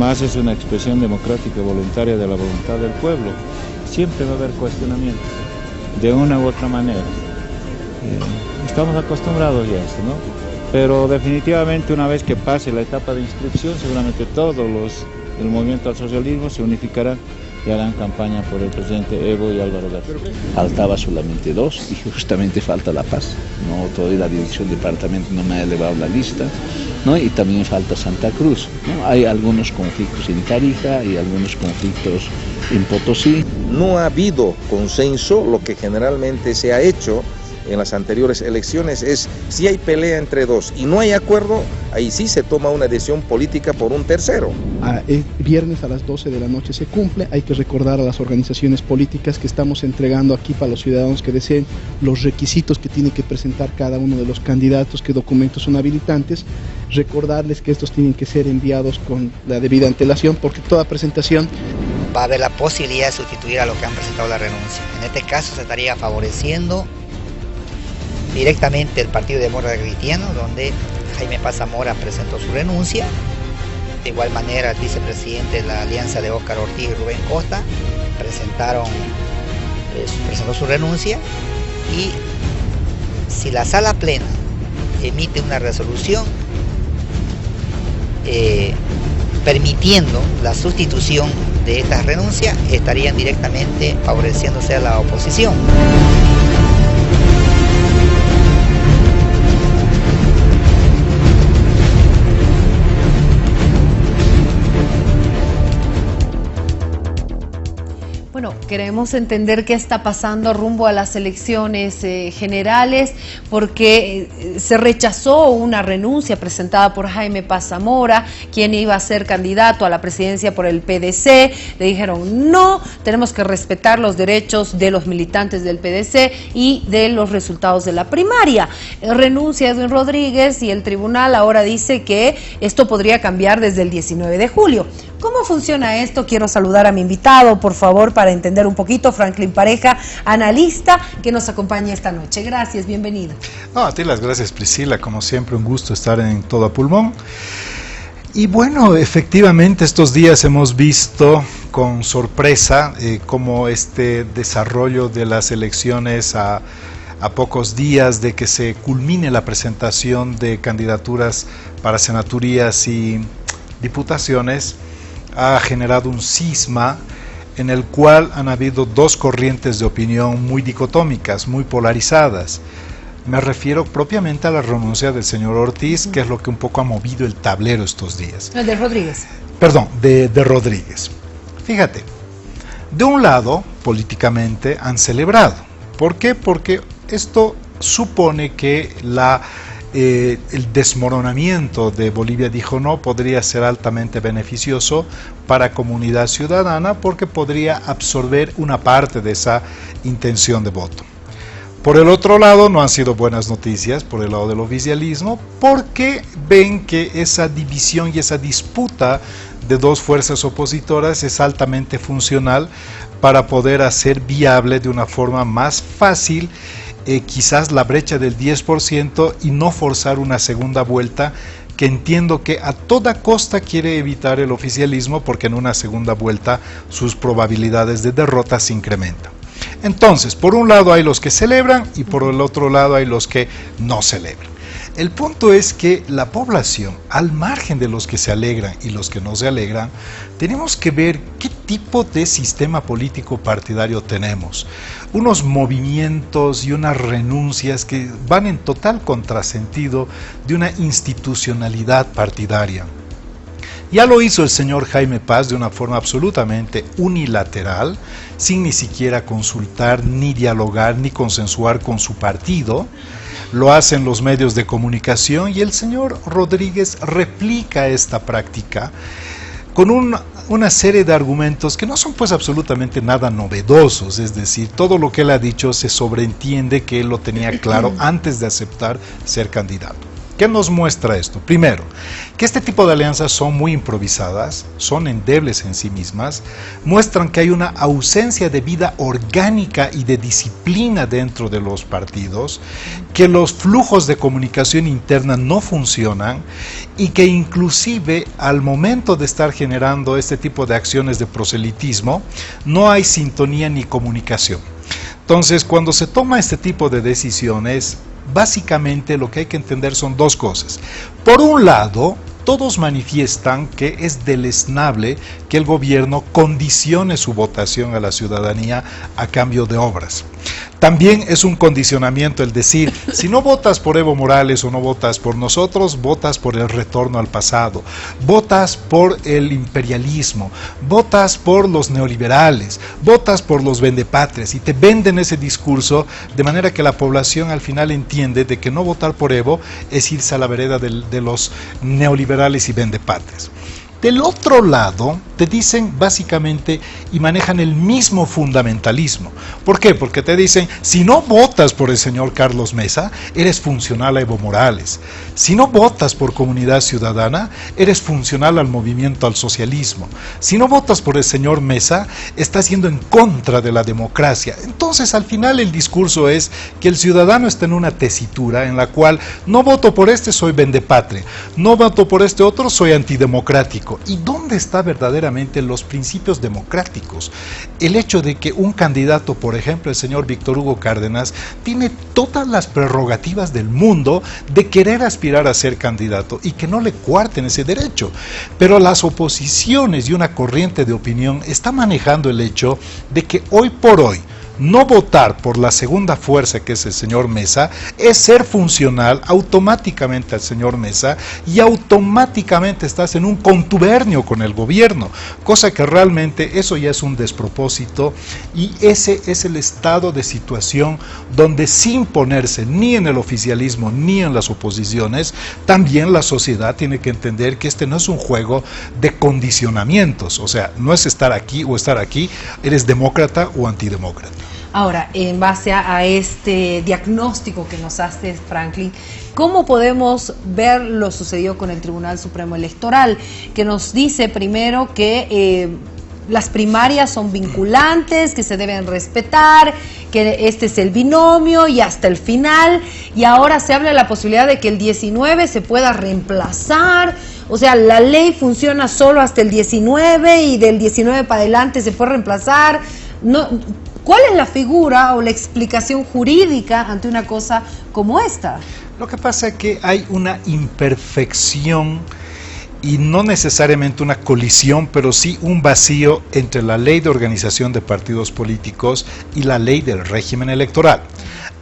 además es una expresión democrática voluntaria de la voluntad del pueblo, siempre va a haber cuestionamientos, de una u otra manera. Estamos acostumbrados ya a eso, ¿no? Pero definitivamente una vez que pase la etapa de inscripción, seguramente todos los del movimiento al socialismo se unificarán y harán campaña por el presidente Evo y Álvaro García. Faltaba solamente 2 y justamente falta La Paz, ¿no? Todavía la dirección departamento no me ha elevado la lista, ¿no? Y también falta Santa Cruz, ¿no? Hay algunos conflictos en Tarija y algunos conflictos en Potosí. No ha habido consenso. Lo que generalmente se ha hecho en las anteriores elecciones es, si hay pelea entre dos y no hay acuerdo, ahí sí se toma una decisión política por un tercero. Viernes a las 12 de la noche se cumple. Hay que recordar a las organizaciones políticas que estamos entregando aquí para los ciudadanos que deseen los requisitos que tiene que presentar cada uno de los candidatos, qué documentos son habilitantes. Recordarles que estos tienen que ser enviados con la debida antelación, porque toda presentación va a haber la posibilidad de sustituir a los que han presentado la renuncia. En este caso se estaría favoreciendo directamente el Partido Demócrata Cristiano, donde Jaime Paz Zamora presentó su renuncia. De igual manera, el vicepresidente de la alianza de Óscar Ortiz y Rubén Costa presentó su renuncia. Y si la sala plena emite una resolución permitiendo la sustitución de estas renuncias, estarían directamente favoreciéndose a la oposición. Bueno, queremos entender qué está pasando rumbo a las elecciones generales, porque se rechazó una renuncia presentada por Jaime Paz Zamora, quien iba a ser candidato a la presidencia por el PDC. Le dijeron no, tenemos que respetar los derechos de los militantes del PDC y de los resultados de la primaria. Renuncia Edwin Rodríguez y el tribunal ahora dice que esto podría cambiar desde el 19 de julio. ¿Cómo funciona esto? Quiero saludar a mi invitado, por favor, para entender un poquito, Franklin Pareja, analista, que nos acompaña esta noche. Gracias, bienvenido. No, a ti las gracias, Priscila, como siempre un gusto estar en Todo a Pulmón. Y bueno, efectivamente estos días hemos visto con sorpresa cómo este desarrollo de las elecciones a pocos días de que se culmine la presentación de candidaturas para senaturías y diputaciones ha generado un cisma en el cual han habido dos corrientes de opinión muy dicotómicas, muy polarizadas. Me refiero propiamente a la renuncia del señor Ortiz, que es lo que un poco ha movido el tablero estos días. El de Rodríguez. Perdón, de Rodríguez. Fíjate, de un lado, políticamente, han celebrado. ¿Por qué? Porque esto supone que el desmoronamiento de Bolivia dijo no podría ser altamente beneficioso para comunidad ciudadana, porque podría absorber una parte de esa intención de voto. Por el otro lado, no han sido buenas noticias por el lado del oficialismo, porque ven que esa división y esa disputa de dos fuerzas opositoras es altamente funcional para poder hacer viable de una forma más fácil quizás la brecha del 10% y no forzar una segunda vuelta, que entiendo que a toda costa quiere evitar el oficialismo, porque en una segunda vuelta sus probabilidades de derrota se incrementan. Entonces, por un lado hay los que celebran y por el otro lado hay los que no celebran. El punto es que la población, al margen de los que se alegran y los que no se alegran, tenemos que ver qué tipo de sistema político partidario tenemos. Unos movimientos y unas renuncias que van en total contrasentido de una institucionalidad partidaria. Ya lo hizo el señor Jaime Paz de una forma absolutamente unilateral, sin ni siquiera consultar, ni dialogar, ni consensuar con su partido. Lo hacen los medios de comunicación y el señor Rodríguez replica esta práctica con una serie de argumentos que no son pues absolutamente nada novedosos. Es decir, todo lo que él ha dicho se sobreentiende que él lo tenía claro antes de aceptar ser candidato. ¿Qué nos muestra esto? Primero, que este tipo de alianzas son muy improvisadas, son endebles en sí mismas, muestran que hay una ausencia de vida orgánica y de disciplina dentro de los partidos, que los flujos de comunicación interna no funcionan y que inclusive al momento de estar generando este tipo de acciones de proselitismo, no hay sintonía ni comunicación. Entonces, cuando se toma este tipo de decisiones, básicamente lo que hay que entender son dos cosas. Por un lado, todos manifiestan que es deleznable que el gobierno condicione su votación a la ciudadanía a cambio de obras. También es un condicionamiento el decir, si no votas por Evo Morales o no votas por nosotros, votas por el retorno al pasado, votas por el imperialismo, votas por los neoliberales, votas por los vendepatrias, y te venden ese discurso de manera que la población al final entiende de que no votar por Evo es irse a la vereda de los neoliberales y vendepatrias. Del otro lado, te dicen básicamente y manejan el mismo fundamentalismo. ¿Por qué? Porque te dicen, si no votas por el señor Carlos Mesa, eres funcional a Evo Morales. Si no votas por Comunidad Ciudadana, eres funcional al movimiento al socialismo. Si no votas por el señor Mesa, estás yendo en contra de la democracia. Entonces, al final el discurso es que el ciudadano está en una tesitura en la cual no voto por este, soy vendepatria. No voto por este otro, soy antidemocrático. ¿Y dónde está verdaderamente los principios democráticos? El hecho de que un candidato, por ejemplo el señor Víctor Hugo Cárdenas, tiene todas las prerrogativas del mundo de querer aspirar a ser candidato y que no le coarten ese derecho. Pero las oposiciones y una corriente de opinión está manejando el hecho de que hoy por hoy no votar por la segunda fuerza, que es el señor Mesa, es ser funcional automáticamente al señor Mesa y automáticamente estás en un contubernio con el gobierno, cosa que realmente eso ya es un despropósito, y ese es el estado de situación donde, sin ponerse ni en el oficialismo ni en las oposiciones, también la sociedad tiene que entender que este no es un juego de condicionamientos, o sea, no es estar aquí o estar aquí, eres demócrata o antidemócrata. Ahora, en base a este diagnóstico que nos hace Franklin, ¿cómo podemos ver lo sucedido con el Tribunal Supremo Electoral? Que nos dice primero que las primarias son vinculantes, que se deben respetar, que este es el binomio y hasta el final, y ahora se habla de la posibilidad de que el 19 se pueda reemplazar. O sea, la ley funciona solo hasta el 19 y del 19 para adelante se puede reemplazar. No, ¿cuál es la figura o la explicación jurídica ante una cosa como esta? Lo que pasa es que hay una imperfección y no necesariamente una colisión, pero sí un vacío entre la ley de organización de partidos políticos y la ley del régimen electoral.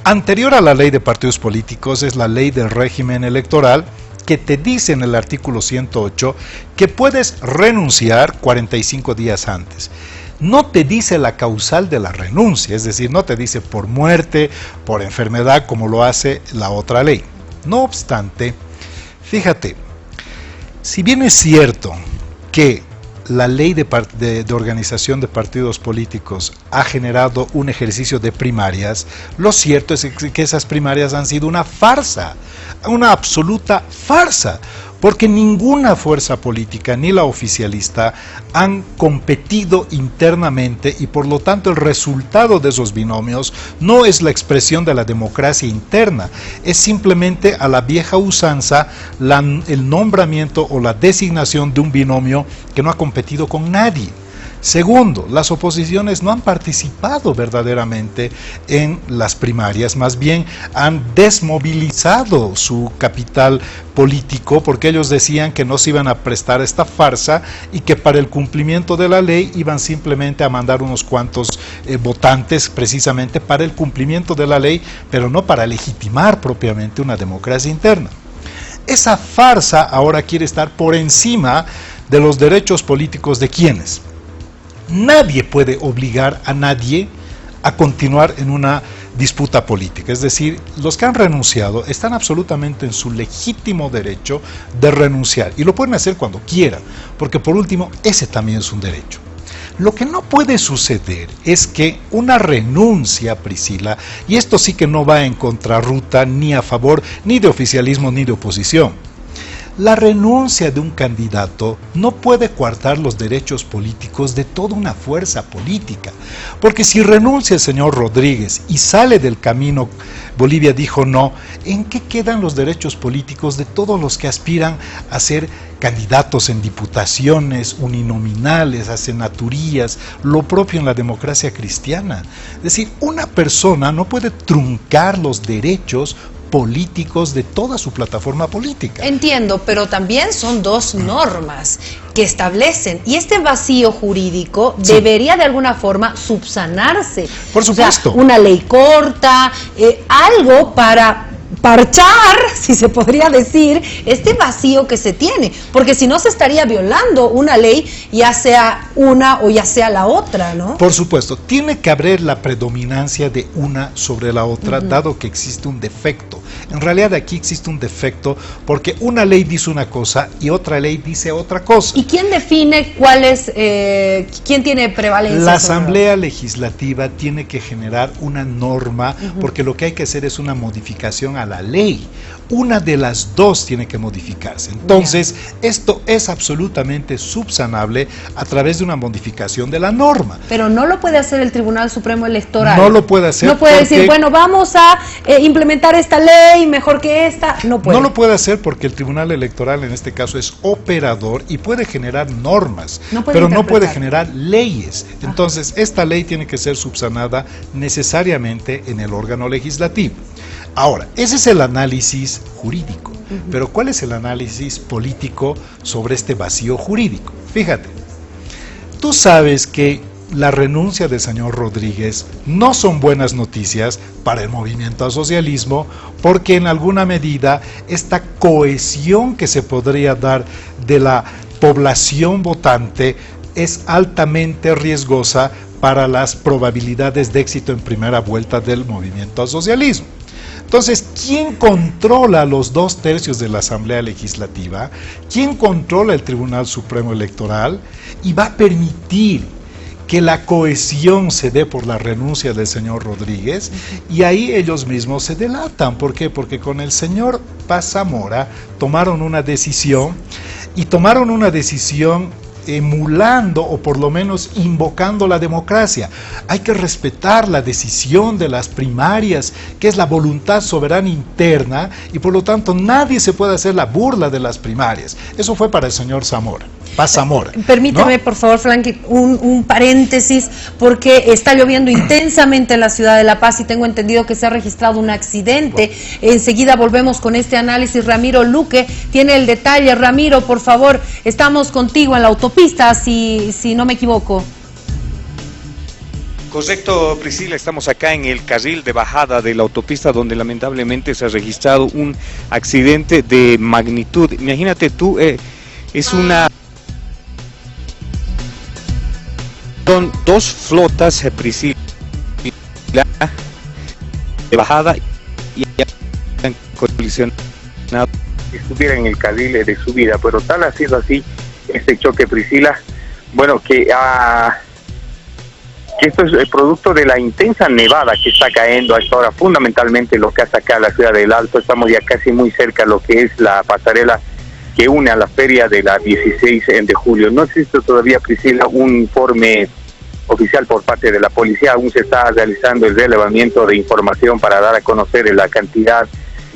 Anterior a la ley de partidos políticos es la ley del régimen electoral, que te dice en el artículo 108 que puedes renunciar 45 días antes. No te dice la causal de la renuncia, es decir, no te dice por muerte, por enfermedad, como lo hace la otra ley. No obstante, fíjate, si bien es cierto que la ley de organización de partidos políticos ha generado un ejercicio de primarias, lo cierto es que esas primarias han sido una farsa, una absoluta farsa, porque ninguna fuerza política, ni la oficialista, han competido internamente y por lo tanto el resultado de esos binomios no es la expresión de la democracia interna, es simplemente a la vieja usanza el nombramiento o la designación de un binomio que no ha competido con nadie. Segundo, las oposiciones no han participado verdaderamente en las primarias, más bien han desmovilizado su capital político porque ellos decían que no se iban a prestar esta farsa y que para el cumplimiento de la ley iban simplemente a mandar unos cuantos votantes precisamente para el cumplimiento de la ley, pero no para legitimar propiamente una democracia interna. Esa farsa ahora quiere estar por encima de los derechos políticos de quienes. Nadie puede obligar a nadie a continuar en una disputa política, es decir, los que han renunciado están absolutamente en su legítimo derecho de renunciar y lo pueden hacer cuando quieran, porque por último ese también es un derecho. Lo que no puede suceder es que una renuncia, Priscila, y esto sí que no va en contrarruta ni a favor ni de oficialismo ni de oposición. La renuncia de un candidato no puede coartar los derechos políticos de toda una fuerza política, porque si renuncia el señor Rodríguez y sale del camino, Bolivia dijo no, ¿en qué quedan los derechos políticos de todos los que aspiran a ser candidatos en diputaciones, uninominales, a senaturías, lo propio en la democracia cristiana? Es decir, una persona no puede truncar los derechos políticos de toda su plataforma política. Entiendo, pero también son dos normas que establecen, y este vacío jurídico debería de alguna forma subsanarse. Por supuesto. O sea, una ley corta, algo para parchar, si se podría decir, este vacío que se tiene, porque si no se estaría violando una ley, ya sea una o ya sea la otra, ¿no? Por supuesto, tiene que haber la predominancia de una sobre la otra, dado que existe un defecto. En realidad aquí existe un defecto porque una ley dice una cosa y otra ley dice otra cosa. ¿Y quién define cuál es, quién tiene prevalencia? La Asamblea Legislativa tiene que generar una norma, porque lo que hay que hacer es una modificación a la ley. Una de las dos tiene que modificarse. Entonces, esto es absolutamente subsanable a través de una modificación de la norma. Pero no lo puede hacer el Tribunal Supremo Electoral. No lo puede hacer. No puede decir, bueno, vamos a implementar esta ley mejor que esta. No puede. No lo puede hacer porque el Tribunal Electoral en este caso es operador y puede generar normas, pero no puede generar leyes. Entonces, esta ley tiene que ser subsanada necesariamente en el órgano legislativo. Ahora, ese es el análisis jurídico, pero ¿cuál es el análisis político sobre este vacío jurídico? Fíjate, tú sabes que la renuncia del señor Rodríguez no son buenas noticias para el movimiento al socialismo, porque en alguna medida esta cohesión que se podría dar de la población votante es altamente riesgosa para las probabilidades de éxito en primera vuelta del movimiento al socialismo. Entonces, ¿quién controla los 2/3 de la Asamblea Legislativa? ¿Quién controla el Tribunal Supremo Electoral? Y va a permitir que la cohesión se dé por la renuncia del señor Rodríguez, y ahí ellos mismos se delatan. ¿Por qué? Porque con el señor Paz Zamora tomaron una decisión, y tomaron una decisión emulando o por lo menos invocando la democracia. Hay que respetar la decisión de las primarias, que es la voluntad soberana interna, y por lo tanto nadie se puede hacer la burla de las primarias. Eso fue para el señor Zamora, Paz Zamora. Permítame, ¿no? Por favor, Frankie, un paréntesis, porque está lloviendo intensamente en la ciudad de La Paz y tengo entendido que se ha registrado un accidente. Bueno. Enseguida volvemos con este análisis. Ramiro Luque tiene el detalle. Ramiro, por favor, estamos contigo en la autopista, si no me equivoco. Correcto, Priscila, estamos acá en el carril de bajada de la autopista donde lamentablemente se ha registrado un accidente de magnitud. Imagínate tú, es una... Son dos flotas, Priscila, de bajada y han colisionado. Estuviera en el carril de subida, pero tal ha sido así este choque, Priscila, bueno, que esto es el producto de la intensa nevada que está cayendo a esta hora, fundamentalmente lo que hace acá la ciudad del Alto. Estamos ya casi muy cerca de lo que es la pasarela que une a la feria de la 16 de julio. No existe todavía, Priscila, un informe oficial por parte de la policía. Aún se está realizando el relevamiento de información para dar a conocer la cantidad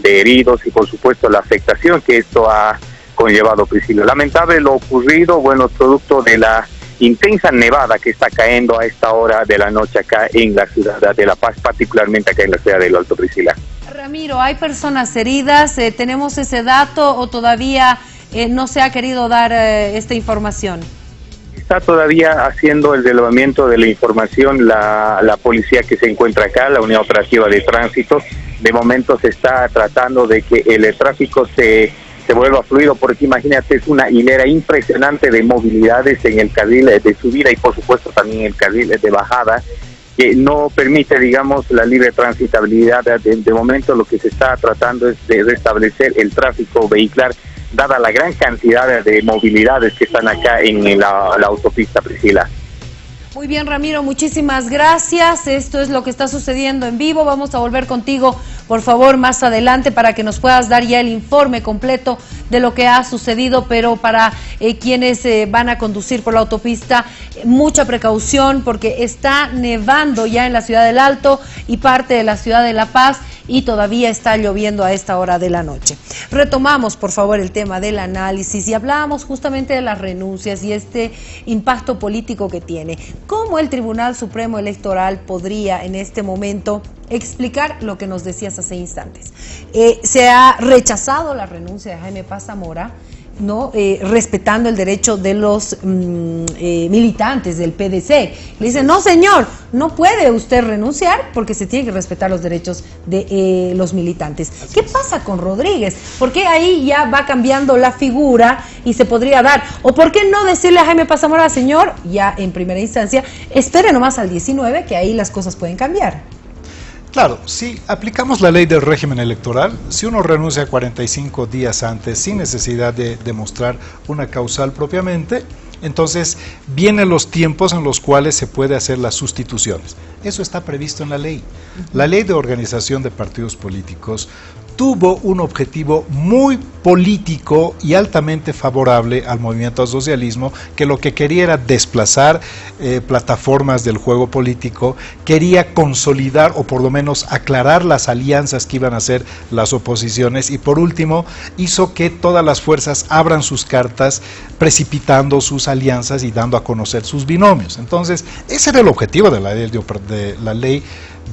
de heridos y por supuesto la afectación que esto ha conllevado, Priscila. Lamentable lo ocurrido, bueno, producto de la intensa nevada que está cayendo a esta hora de la noche acá en la ciudad de La Paz, particularmente acá en la ciudad del Alto, Priscila. Ramiro, ¿hay personas heridas? ¿Tenemos ese dato o todavía no se ha querido dar esta información? Está todavía haciendo el relevamiento de la información la policía que se encuentra acá, la unidad operativa de tránsito. De momento se está tratando de que el tráfico se vuelva fluido, porque imagínate, es una hilera impresionante de movilidades en el carril de subida y por supuesto también el carril de bajada, que no permite, digamos, la libre transitabilidad. De momento lo que se está tratando es de restablecer el tráfico vehicular, dada la gran cantidad de movilidades que están acá en la autopista, Priscila. Muy bien, Ramiro, muchísimas gracias. Esto es lo que está sucediendo en vivo. Vamos a volver contigo, por favor, más adelante para que nos puedas dar ya el informe completo de lo que ha sucedido, pero para quienes van a conducir por la autopista, mucha precaución porque está nevando ya en la ciudad del Alto y parte de la ciudad de La Paz y todavía está lloviendo a esta hora de la noche. Retomamos, por favor, el tema del análisis y hablábamos justamente de las renuncias y este impacto político que tiene. ¿Cómo el Tribunal Supremo Electoral podría en este momento explicar lo que nos decías hace instantes? Se ha rechazado la renuncia de Jaime Paz Zamora, ¿no? Respetando el derecho de los militantes del PDC. Le dicen, no señor, no puede usted renunciar porque se tiene que respetar los derechos de los militantes. ¿Qué pasa con Rodríguez? ¿Por qué ahí ya va cambiando la figura y se podría dar? ¿O por qué no decirle a Jaime Paz Zamora, señor, ya en primera instancia, espere nomás al 19, que ahí las cosas pueden cambiar? Claro, si aplicamos la ley del régimen electoral, si uno renuncia 45 días antes sin necesidad de demostrar una causal propiamente, entonces vienen los tiempos en los cuales se puede hacer las sustituciones. Eso está previsto en la ley. La ley de organización de partidos políticos tuvo un objetivo muy político y altamente favorable al movimiento al socialismo, que lo que quería era desplazar plataformas del juego político, quería consolidar o por lo menos aclarar las alianzas que iban a hacer las oposiciones y por último hizo que todas las fuerzas abran sus cartas precipitando sus alianzas y dando a conocer sus binomios. Entonces ese era el objetivo de la ley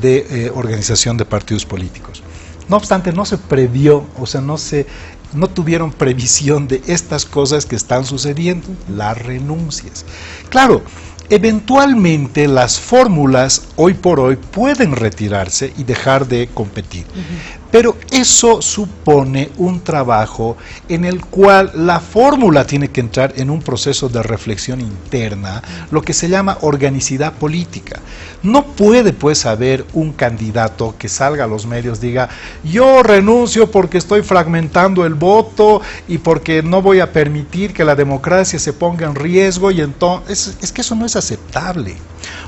de organización de partidos políticos. No obstante, no se previó, o sea, no tuvieron previsión de estas cosas que están sucediendo, las renuncias. Claro, eventualmente las fórmulas hoy por hoy pueden retirarse y dejar de competir. Pero eso supone un trabajo en el cual la fórmula tiene que entrar en un proceso de reflexión interna, lo que se llama organicidad política. No puede pues haber un candidato que salga a los medios, diga, yo renuncio porque estoy fragmentando el voto y porque no voy a permitir que la democracia se ponga en riesgo y entonces, es que eso no es aceptable.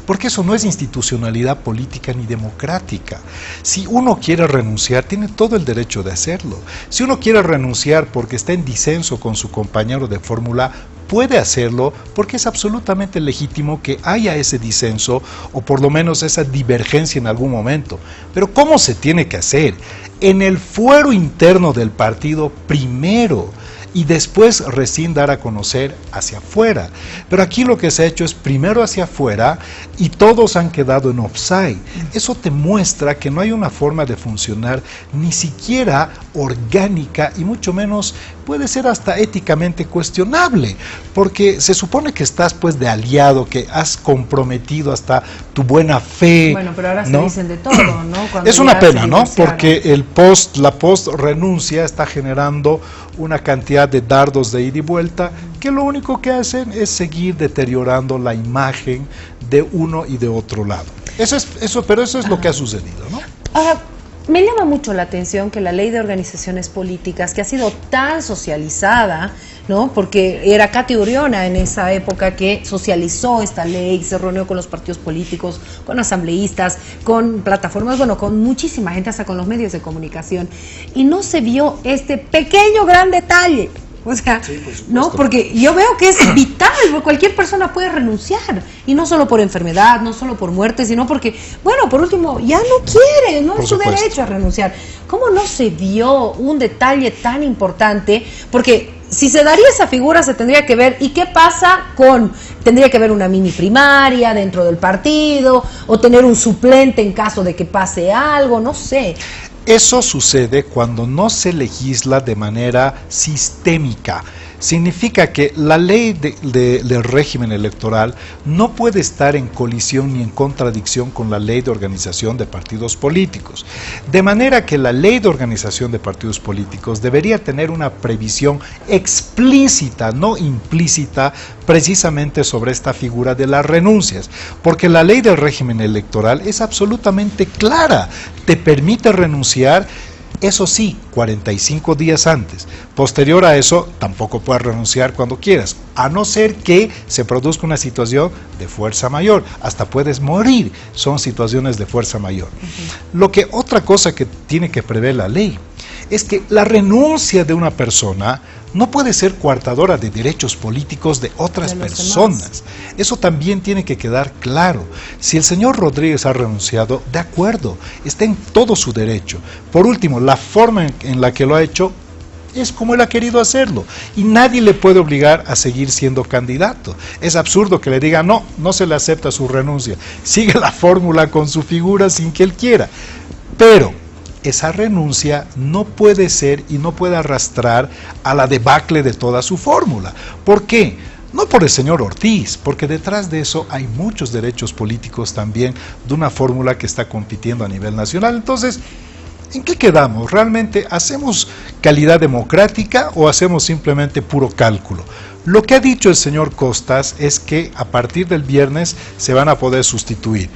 Porque eso no es institucionalidad política ni democrática. Si uno quiere renunciar, tiene todo el derecho de hacerlo. Si uno quiere renunciar porque está en disenso con su compañero de fórmula, puede hacerlo porque es absolutamente legítimo que haya ese disenso o por lo menos esa divergencia en algún momento. Pero ¿cómo se tiene que hacer? En el fuero interno del partido primero, y después recién dar a conocer hacia afuera. Pero aquí lo que se ha hecho es primero hacia afuera y todos han quedado en offside. Eso te muestra que no hay una forma de funcionar ni siquiera orgánica y mucho menos puede ser hasta éticamente cuestionable, porque se supone que estás pues de aliado, que has comprometido hasta tu buena fe. Bueno, pero ahora ¿no? se dicen de todo, ¿no? Cuando es una pena, ¿no? Porque la post renuncia está generando una cantidad de dardos de ida y vuelta que lo único que hacen es seguir deteriorando la imagen de uno y de otro lado. Pero eso es lo que ha sucedido, ¿no? Ahora, me llama mucho la atención que la ley de organizaciones políticas, que ha sido tan socializada, ¿no? Porque era Katy Uriona en esa época que socializó esta ley, se reunió con los partidos políticos, con asambleístas, con plataformas, bueno, con muchísima gente, hasta con los medios de comunicación, y no se vio este pequeño gran detalle. O sea, sí, no, porque yo veo que es vital, cualquier persona puede renunciar, y no solo por enfermedad, no solo por muerte, sino porque, bueno, por último, ya no quiere, no es su derecho a renunciar. ¿Cómo no se vio un detalle tan importante? Porque si se daría esa figura se tendría que ver, ¿y qué pasa con? Tendría que haber una mini primaria dentro del partido, o tener un suplente en caso de que pase algo, no sé. Eso sucede cuando no se legisla de manera sistémica. Significa que la ley del régimen electoral no puede estar en colisión ni en contradicción con la ley de organización de partidos políticos. De manera que la ley de organización de partidos políticos debería tener una previsión explícita, no implícita, precisamente sobre esta figura de las renuncias. Porque la ley del régimen electoral es absolutamente clara. Te permite renunciar Eso sí, 45 días antes. Posterior a eso, tampoco puedes renunciar cuando quieras, a no ser que se produzca una situación de fuerza mayor. Hasta puedes morir, son situaciones de fuerza mayor. Otra cosa que tiene que prever la ley es que la renuncia de una persona no puede ser coartadora de derechos políticos de otras personas. Eso también tiene que quedar claro. Si el señor Rodríguez ha renunciado, de acuerdo, está en todo su derecho. Por último, la forma en la que lo ha hecho es como él ha querido hacerlo, y nadie le puede obligar a seguir siendo candidato. Es absurdo que le diga, no se le acepta su renuncia, sigue la fórmula con su figura sin que él quiera. Pero esa renuncia no puede ser y no puede arrastrar a la debacle de toda su fórmula. ¿Por qué? No por el señor Ortiz, porque detrás de eso hay muchos derechos políticos también de una fórmula que está compitiendo a nivel nacional. Entonces, ¿en qué quedamos? ¿Realmente hacemos calidad democrática o hacemos simplemente puro cálculo? Lo que ha dicho el señor Costas es que a partir del viernes se van a poder sustituir,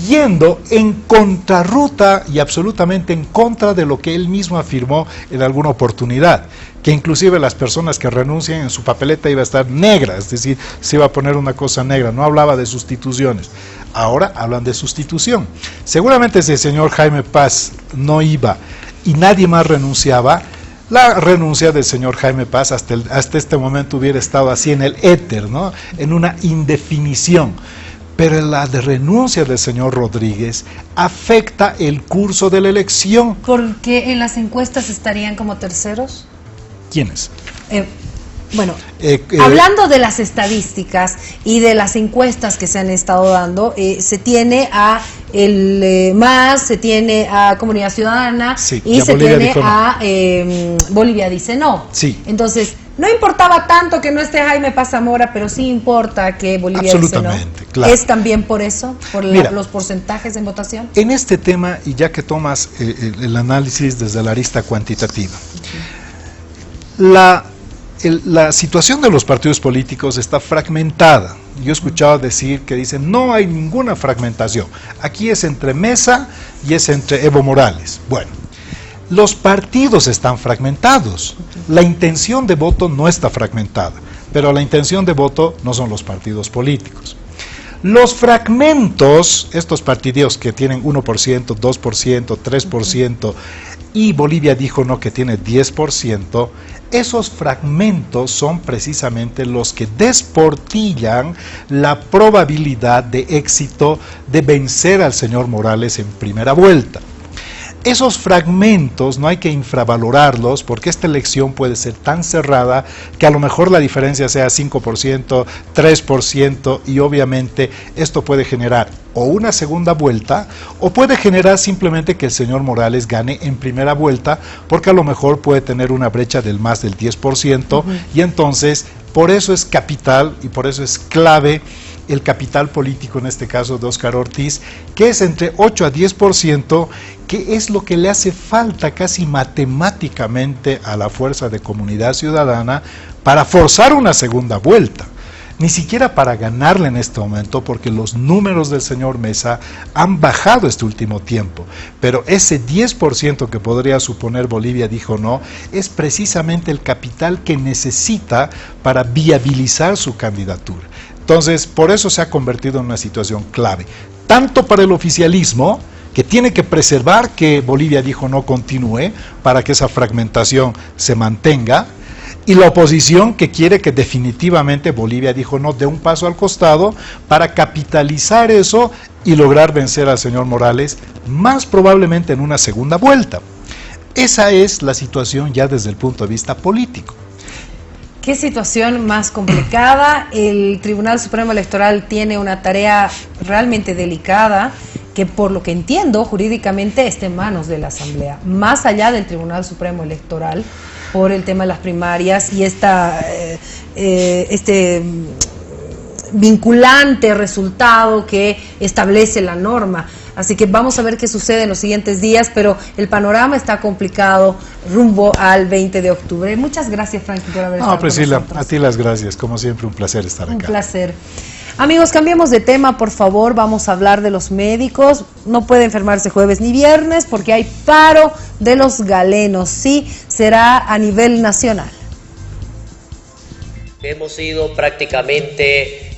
yendo en contrarruta y absolutamente en contra de lo que él mismo afirmó en alguna oportunidad, que inclusive las personas que renuncian en su papeleta iba a estar negra, es decir, se iba a poner una cosa negra, no hablaba de sustituciones. Ahora hablan de sustitución. Seguramente si el señor Jaime Paz no iba y nadie más renunciaba, la renuncia del señor Jaime Paz hasta este momento hubiera estado así en el éter, ¿no? En una indefinición. Pero la de renuncia del señor Rodríguez afecta el curso de la elección. ¿Por qué en las encuestas estarían como terceros? ¿Quiénes? Hablando de las estadísticas y de las encuestas que se han estado dando, se tiene a el MAS, se tiene a Comunidad Ciudadana, sí, y se tiene a Bolivia dice no. Sí. Entonces, no importaba tanto que no esté Jaime Paz Zamora, pero sí importa que Bolivia dice no. Claro. ¿Es también por eso? ¿Por los porcentajes en votación? En este tema, y ya que tomas el análisis desde la arista cuantitativa, la situación de los partidos políticos está fragmentada. Yo he escuchado decir que dicen no hay ninguna fragmentación. Aquí es entre Mesa y es entre Evo Morales. Bueno, los partidos están fragmentados. La intención de voto no está fragmentada, pero la intención de voto no son los partidos políticos. Los fragmentos, estos partidos que tienen 1%, 2%, 3%, y Bolivia dijo no, que tiene 10%, esos fragmentos son precisamente los que desportillan la probabilidad de éxito de vencer al señor Morales en primera vuelta. Esos fragmentos no hay que infravalorarlos, porque esta elección puede ser tan cerrada que a lo mejor la diferencia sea 5%, 3%, y obviamente esto puede generar o una segunda vuelta, o puede generar simplemente que el señor Morales gane en primera vuelta, porque a lo mejor puede tener una brecha del más del 10%, y entonces por eso es capital y por eso es clave el capital político, en este caso de Óscar Ortiz, que es entre 8 a 10%, que es lo que le hace falta casi matemáticamente a la fuerza de Comunidad Ciudadana para forzar una segunda vuelta. Ni siquiera para ganarle en este momento, porque los números del señor Mesa han bajado este último tiempo, pero ese 10% que podría suponer Bolivia dijo no, es precisamente el capital que necesita para viabilizar su candidatura. Entonces, por eso se ha convertido en una situación clave, tanto para el oficialismo, que tiene que preservar que Bolivia dijo no continúe para que esa fragmentación se mantenga, y la oposición, que quiere que definitivamente Bolivia dijo no dé un paso al costado para capitalizar eso y lograr vencer al señor Morales, más probablemente en una segunda vuelta. Esa es la situación ya desde el punto de vista político. ¿Qué situación más complicada? El Tribunal Supremo Electoral tiene una tarea realmente delicada, que por lo que entiendo jurídicamente está en manos de la Asamblea, más allá del Tribunal Supremo Electoral, por el tema de las primarias y este vinculante resultado que establece la norma. Así que vamos a ver qué sucede en los siguientes días, pero el panorama está complicado rumbo al 20 de octubre. Muchas gracias, Frankie, por haber estado con Priscila, nosotros. a ti las gracias. Como siempre, un placer estar acá. Un placer. Amigos, cambiemos de tema, por favor. Vamos a hablar de los médicos. No puede enfermarse jueves ni viernes porque hay paro de los galenos. Sí, será a nivel nacional. Hemos sido prácticamente